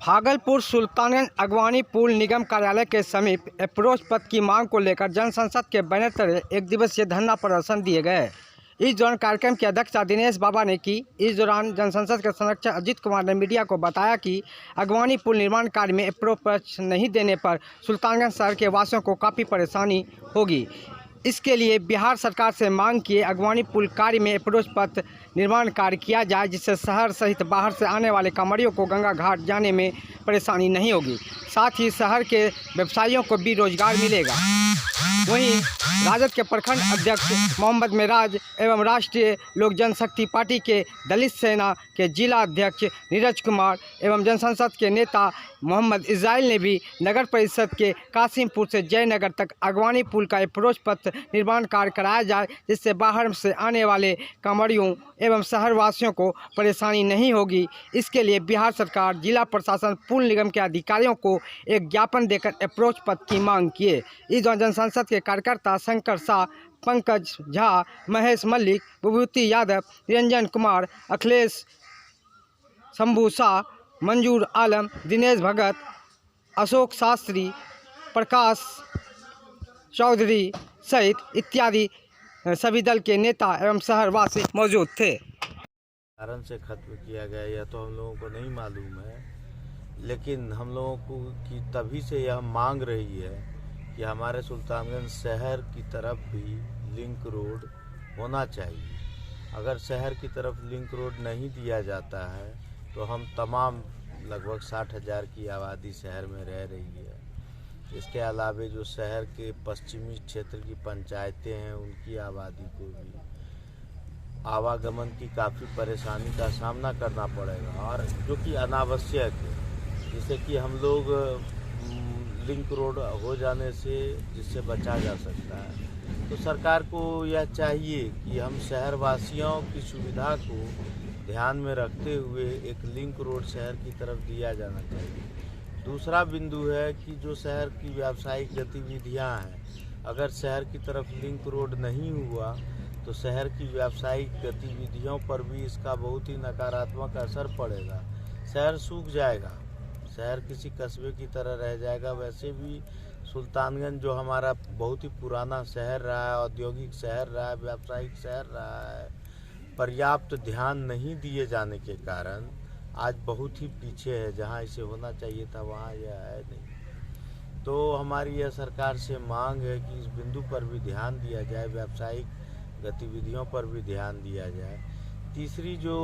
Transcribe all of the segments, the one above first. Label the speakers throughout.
Speaker 1: भागलपुर सुल्तानगंज अगवानी पुल निगम कार्यालय के समीप अप्रोच पथ की मांग को लेकर जनसंसद के बैनर तले एक दिवसीय धरना प्रदर्शन दिए गए। इस दौरान कार्यक्रम की अध्यक्षता दिनेश बाबा ने की। इस दौरान जनसंसद के संरक्षक अजीत कुमार ने मीडिया को बताया कि अगवानी पुल निर्माण कार्य में अप्रोच पथ नहीं देने पर सुल्तानगंज शहर के वासियों को काफ़ी परेशानी होगी। इसके लिए बिहार सरकार से मांग किए अगवानी पुल कार्य में अप्रोच पथ निर्माण कार्य किया जाए, जिससे शहर सहित बाहर से आने वाले कांवड़ियों को गंगा घाट जाने में परेशानी नहीं होगी। साथ ही शहर के व्यवसायियों को भी रोजगार मिलेगा। वहीं राजद के प्रखंड अध्यक्ष मोहम्मद मेराज एवं राष्ट्रीय लोक जनशक्ति पार्टी के दलित सेना के जिला अध्यक्ष नीरज कुमार एवं जनसंसद के नेता मोहम्मद इस्राइल ने भी नगर परिषद के कासिमपुर से जयनगर तक अगवानी पुल का अप्रोच पथ निर्माण कार्य कराया जाए, जिससे बाहर से आने वाले कांवड़ियों एवं शहरवासियों को परेशानी नहीं होगी। इसके लिए बिहार सरकार, जिला प्रशासन, पुल निगम के अधिकारियों को एक ज्ञापन देकर अप्रोच पथ की मांग किए। इस दौरान जनसंसद के कार्यकर्ता शंकर शाह, पंकज झा, महेश मल्लिक, विभूति यादव, निरंजन कुमार, अखिलेश, शंभू शाह, मंजूर आलम, दिनेश भगत, अशोक शास्त्री, प्रकाश चौधरी सहित इत्यादि सभी दल के नेता एवं शहरवासी मौजूद थे।
Speaker 2: कारण से खत्म किया गया यह तो हम लोगों को नहीं मालूम है, लेकिन हम लोगों को की तभी से यह मांग रही है कि हमारे सुल्तानगंज शहर की तरफ भी लिंक रोड होना चाहिए। अगर शहर की तरफ लिंक रोड नहीं दिया जाता है तो हम तमाम लगभग 60,000 की आबादी शहर में रह रही है। इसके अलावा जो शहर के पश्चिमी क्षेत्र की पंचायतें हैं उनकी आबादी को भी आवागमन की काफ़ी परेशानी का सामना करना पड़ेगा, और जो कि अनावश्यक है, जिससे कि हम लोग लिंक रोड हो जाने से जिससे बचा जा सकता है। तो सरकार को यह चाहिए कि हम शहरवासियों की सुविधा को ध्यान में रखते हुए एक लिंक रोड शहर की तरफ दिया जाना चाहिए। दूसरा बिंदु है कि जो शहर की व्यावसायिक गतिविधियां हैं, अगर शहर की तरफ लिंक रोड नहीं हुआ तो शहर की व्यावसायिक गतिविधियों पर भी इसका बहुत ही नकारात्मक असर पड़ेगा। शहर सूख जाएगा, शहर किसी कस्बे की तरह रह जाएगा। वैसे भी सुल्तानगंज जो हमारा बहुत ही पुराना शहर रहा है, औद्योगिक शहर रहा है, व्यावसायिक शहर रहा है, पर्याप्त ध्यान नहीं दिए जाने के कारण आज बहुत ही पीछे है। जहां इसे होना चाहिए था वहां यह है नहीं। तो हमारी यह सरकार से मांग है कि इस बिंदु पर भी ध्यान दिया जाए, व्यावसायिक गतिविधियों पर भी ध्यान दिया जाए। तीसरी जो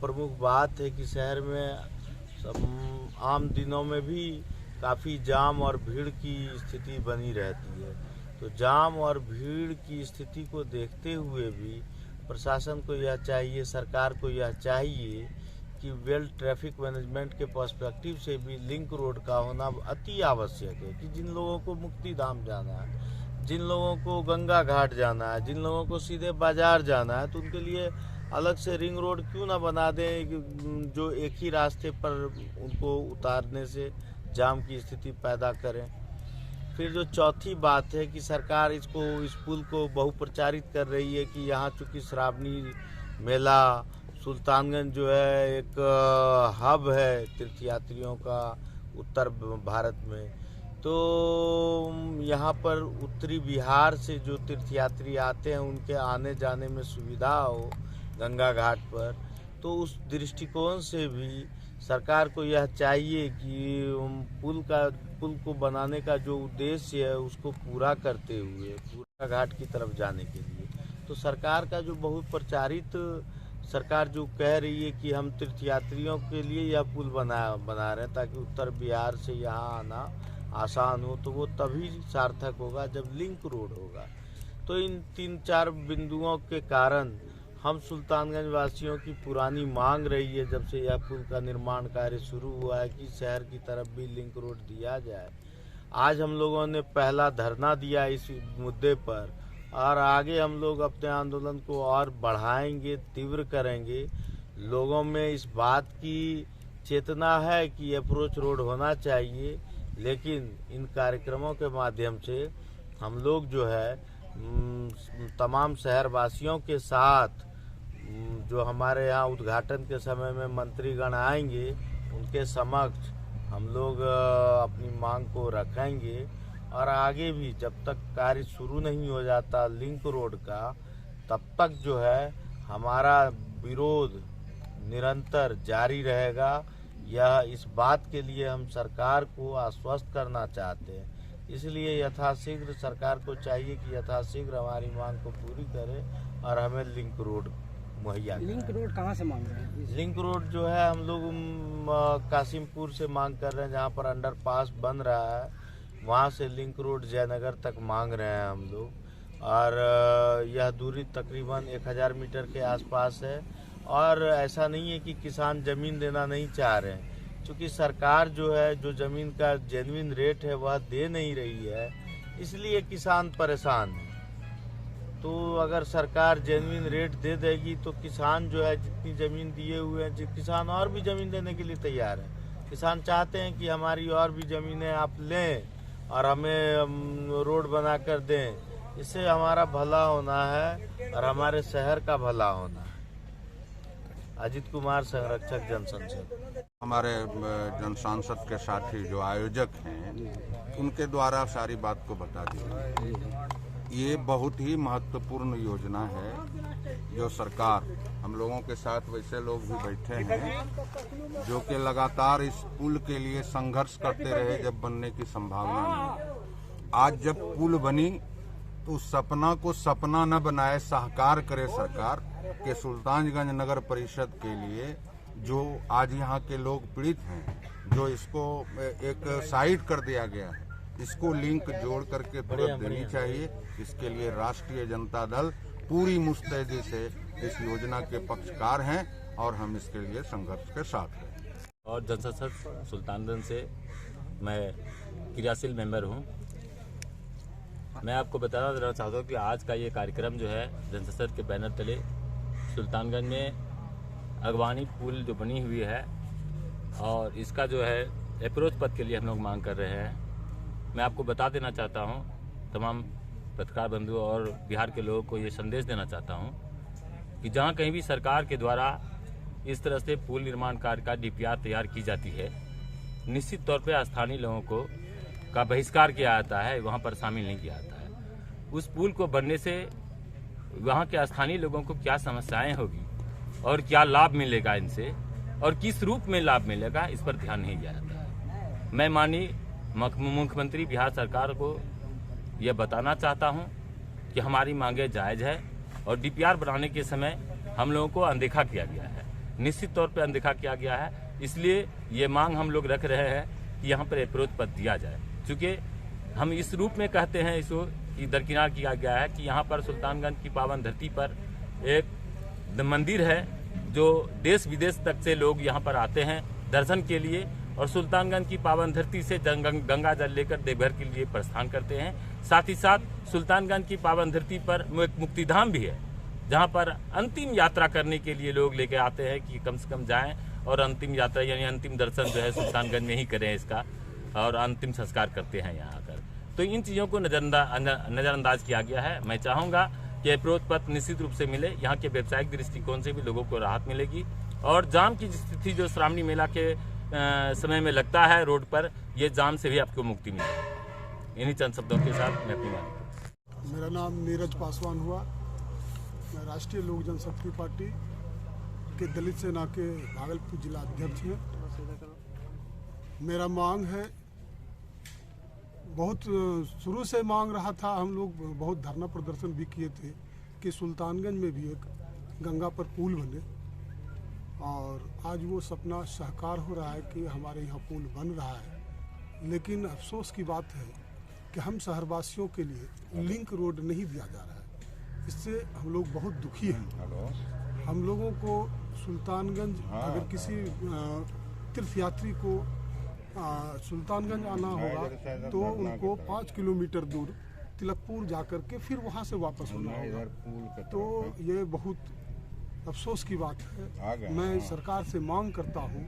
Speaker 2: प्रमुख बात है कि शहर में आम दिनों में भी काफ़ी जाम और भीड़ की स्थिति बनी रहती है। तो जाम और भीड़ की स्थिति को देखते हुए भी प्रशासन को यह चाहिए, सरकार को यह चाहिए कि वेल ट्रैफिक मैनेजमेंट के पर्सपेक्टिव से भी लिंक रोड का होना अति आवश्यक है। कि जिन लोगों को मुक्तिधाम जाना है, जिन लोगों को गंगा घाट जाना है, जिन लोगों को सीधे बाजार जाना है, तो उनके लिए अलग से रिंग रोड क्यों ना बना दें, जो एक ही रास्ते पर उनको उतारने से जाम की स्थिति पैदा करें। फिर जो चौथी बात है कि सरकार इस पुल को बहुप्रचारित कर रही है कि यहाँ चूँकि श्रावणी मेला, सुल्तानगंज जो है एक हब है तीर्थयात्रियों का उत्तर भारत में, तो यहाँ पर उत्तरी बिहार से जो तीर्थयात्री आते हैं उनके आने जाने में सुविधा हो गंगा घाट पर। तो उस दृष्टिकोण से भी सरकार को यह चाहिए कि पुल को बनाने का जो उद्देश्य है उसको पूरा करते हुए पूरा घाट की तरफ जाने के लिए, तो सरकार का जो बहुत प्रचारित सरकार जो कह रही है कि हम तीर्थयात्रियों के लिए यह पुल बना रहे हैं ताकि उत्तर बिहार से यहाँ आना आसान हो, तो वो तभी सार्थक होगा जब लिंक रोड होगा। तो इन 3-4 बिंदुओं के कारण हम सुल्तानगंज वासियों की पुरानी मांग रही है, जब से यह पुल का निर्माण कार्य शुरू हुआ है, कि शहर की तरफ भी लिंक रोड दिया जाए। आज हम लोगों ने पहला धरना दिया इस मुद्दे पर, और आगे हम लोग अपने आंदोलन को और बढ़ाएंगे, तीव्र करेंगे। लोगों में इस बात की चेतना है कि अप्रोच रोड होना चाहिए, लेकिन इन कार्यक्रमों के माध्यम से हम लोग जो है तमाम शहरवासियों के साथ जो हमारे यहाँ उद्घाटन के समय में मंत्रीगण आएंगे उनके समक्ष हम लोग अपनी मांग को रखेंगे और आगे भी जब तक कार्य शुरू नहीं हो जाता लिंक रोड का, तब तक जो है हमारा विरोध निरंतर जारी रहेगा। यह इस बात के लिए हम सरकार को आश्वस्त करना चाहते हैं, इसलिए यथाशीघ्र सरकार को चाहिए कि यथाशीघ्र हमारी मांग को पूरी करे और हमें लिंक रोड मुहैया कराए।
Speaker 1: लिंक रोड कहाँ से मांग रहे हैं?
Speaker 2: लिंक रोड जो है हम लोग कासिमपुर से मांग कर रहे हैं, जहाँ पर अंडरपास बन रहा है वहाँ से लिंक रोड जयनगर तक मांग रहे हैं हम लोग। और यह दूरी तकरीबन 1000 मीटर के आसपास है। और ऐसा नहीं है कि किसान ज़मीन देना नहीं चाह रहे हैं, क्योंकि सरकार जो है जो ज़मीन का जेन्युइन रेट है वह दे नहीं रही है, इसलिए किसान परेशान है। तो अगर सरकार जेन्युइन रेट दे देगी तो किसान जो है जितनी ज़मीन दिए हुए हैं, किसान और भी ज़मीन देने के लिए तैयार है। किसान चाहते हैं कि हमारी और भी ज़मीनें आप लें और हमें रोड बना कर दें, इससे हमारा भला होना है और हमारे शहर का भला होना है। अजित कुमार, संरक्षक जनसंसद।
Speaker 3: हमारे जन सांसद के साथी जो आयोजक हैं उनके द्वारा सारी बात को बता दी। ये बहुत ही महत्वपूर्ण योजना है जो सरकार, हम लोगों के साथ वैसे लोग भी बैठे हैं जो कि लगातार इस पुल के लिए संघर्ष करते रहे जब बनने की संभावना नहीं। आज जब पुल बनी तो उस सपना को सपना न बनाए, साकार करे सरकार के सुल्तानगंज नगर परिषद के लिए जो आज यहाँ के लोग पीड़ित हैं, जो इसको एक साइड कर दिया गया है, इसको लिंक जोड़ करके तुरंत देनी चाहिए। इसके लिए राष्ट्रीय जनता दल पूरी मुस्तैदी से इस योजना के पक्षकार हैं और हम इसके लिए संघर्ष के साथ हैं।
Speaker 4: और जनसंसद सुल्तानगंज से मैं क्रियाशील मेंबर हूं। मैं आपको बताना देना चाहता हूं कि आज का ये कार्यक्रम जो है जनसंसद के बैनर तले सुल्तानगंज में अगवानी पुल जो बनी हुई है और इसका जो है अप्रोच पथ के लिए हम लोग मांग कर रहे हैं। मैं आपको बता देना चाहता हूं, तमाम पत्रकार बंधुओं और बिहार के लोगों को ये संदेश देना चाहता हूं कि जहां कहीं भी सरकार के द्वारा इस तरह से पुल निर्माण कार्य का DPR तैयार की जाती है, निश्चित तौर पे स्थानीय लोगों को का बहिष्कार किया जाता है, वहां पर शामिल नहीं किया जाता है। उस पुल को बनने से वहां के स्थानीय लोगों को क्या समस्याएं होगी और क्या लाभ मिलेगा इनसे और किस रूप में लाभ मिलेगा, इस पर ध्यान नहीं दिया जाता है। मैं माननीय मुख्यमंत्री बिहार सरकार को यह बताना चाहता हूं कि हमारी मांगे जायज़ है और DPR बनाने के समय हम लोगों को अनदेखा किया गया है, निश्चित तौर पर अनदेखा किया गया है। इसलिए ये मांग हम लोग रख रहे हैं कि यहाँ पर अप्रोच पथ दिया जाए, क्योंकि हम इस रूप में कहते हैं इसको कि दरकिनार किया गया है कि यहाँ पर सुल्तानगंज की पावन धरती पर एक मंदिर है जो देश विदेश तक से लोग यहाँ पर आते हैं दर्शन के लिए और सुल्तानगंज की पावन धरती से गंगा जल लेकर देवघर के लिए प्रस्थान करते हैं। साथ ही साथ सुल्तानगंज की पावन धरती पर एक मुक्तिधाम भी है, जहाँ पर अंतिम यात्रा करने के लिए लोग लेके आते हैं कि कम से कम जाएं और अंतिम यात्रा यानी अंतिम दर्शन जो है सुल्तानगंज में ही करें इसका, और अंतिम संस्कार करते हैं यहाँ आकर। तो इन चीज़ों को नज़रअंदाज किया गया है। मैं चाहूँगा कि अप्रोच पथ निश्चित रूप से मिले, यहाँ के व्यावसायिक दृष्टिकोण से भी लोगों को राहत मिलेगी और जाम की स्थिति जो श्रावणी मेला के समय में लगता है रोड पर, ये जाम से भी आपको मुक्ति मिलेगी। इन्हीं चंद शब्दों के साथ मैं अपनी बात।
Speaker 5: मेरा नाम नीरज पासवान हुआ। मैं राष्ट्रीय लोक जनशक्ति पार्टी के दलित सेना के भागलपुर जिला अध्यक्ष हैं। मेरा मांग है, बहुत शुरू से मांग रहा था, हम लोग बहुत धरना प्रदर्शन भी किए थे कि सुल्तानगंज में भी एक गंगा पर पुल बने और आज वो सपना साकार हो रहा है कि हमारे यहाँ पुल बन रहा है। लेकिन अफसोस की बात है कि हम शहरवासियों के लिए लिंक रोड नहीं दिया जा रहा है। इससे हम लोग बहुत दुखी हैं। हम लोगों को सुल्तानगंज अगर किसी तीर्थयात्री को सुल्तानगंज आना होगा तो उनको 5 किलोमीटर दूर तिलकपुर जाकर के फिर वहाँ से वापस होना होगा। तो ये बहुत अफसोस की बात है। मैं सरकार से मांग करता हूँ,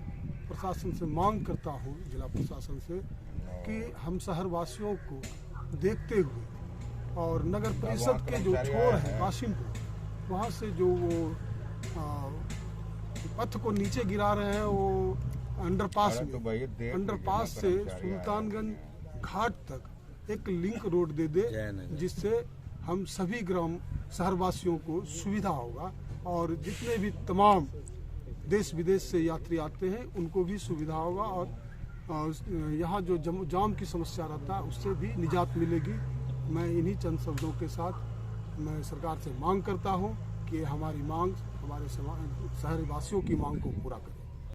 Speaker 5: प्रशासन से मांग करता हूँ, जिला प्रशासन से, कि हम शहरवासियों को देखते हुए और नगर परिषद के जो छोर है कासिमपुर, वहाँ से जो वो पथ को नीचे गिरा रहे हैं, वो अंडरपास में, अंडरपास से सुल्तानगंज घाट तक एक लिंक रोड दे दे, जिससे हम सभी ग्राम शहरवासियों को सुविधा होगा और जितने भी तमाम देश विदेश से यात्री आते हैं उनको भी सुविधा होगा और यहाँ जो जाम की समस्या रहता है उससे भी निजात मिलेगी। मैं इन्हीं चंद शब्दों के साथ मैं सरकार से मांग करता हूँ कि हमारी मांग, हमारे शहरवासियों की मांग को पूरा करें।